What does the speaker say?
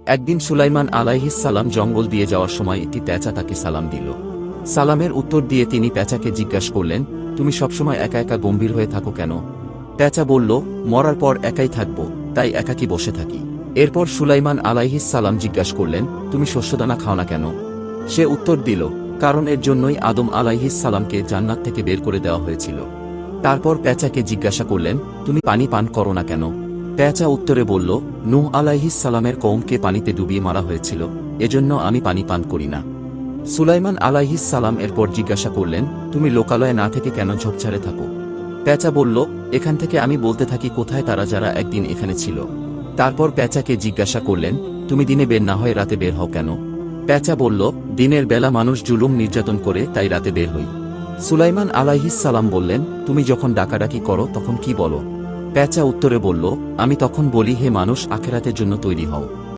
একদিন সুলাইমান আলাইহিস সালাম জঙ্গল দিয়ে যাওয়ার সময় একটি পেঁচা তাকে সালাম দিল। সালামের উত্তর দিয়ে তিনি পেঁচাকে জিজ্ঞাসা করলেন, তুমি সবসময় একা একা গম্ভীর হয়ে থাকো কেন? পেঁচা বলল, মরার পর একাই থাকব, তাই একাকী বসে থাকি। এরপর সুলাইমান আলাইহিস সালাম জিজ্ঞাসা করলেন, তুমি শস্যদানা খাও না কেন? সে উত্তর দিল, কারণ এর জন্যই আদম আলাইহিস সালামকে জান্নাত থেকে বের করে দেওয়া হয়েছিল। তারপর পেঁচাকে জিজ্ঞাসা করলেন, তুমি পানি পান করো না কেন? পেঁচা উত্তরে বলল, নূহ আলাইহিস সালামের কওমকে পানিতে ডুবিয়ে মারা হয়েছিল, এজন্য আমি পানি পান করি না। সুলাইমান আলাইহিস সালাম এরপর জিজ্ঞাসা করলেন, তুমি লোকালয়ে না থেকে কেন ঝোপঝাড়ে থাকো? পেঁচা বলল, এখান থেকে আমি বলতে থাকি কোথায় তারা যারা একদিন এখানে ছিল। তারপর পেঁচাকে জিজ্ঞাসা করলেন, তুমি দিনে বের না হয়ে রাতে বের হও কেন? পেঁচা বলল, দিনের বেলা মানুষ জুলুম নির্যাতন করে, তাই রাতে বের হই। সুলাইমান আলাইহিস সালাম বললেন, তুমি যখন ডাকাডাকি করো তখন কি বলো? পেঁচা উত্তরে বলল, আমি তখন বলি, হে মানুষ, আখেরাতের জন্য তৈরি হও।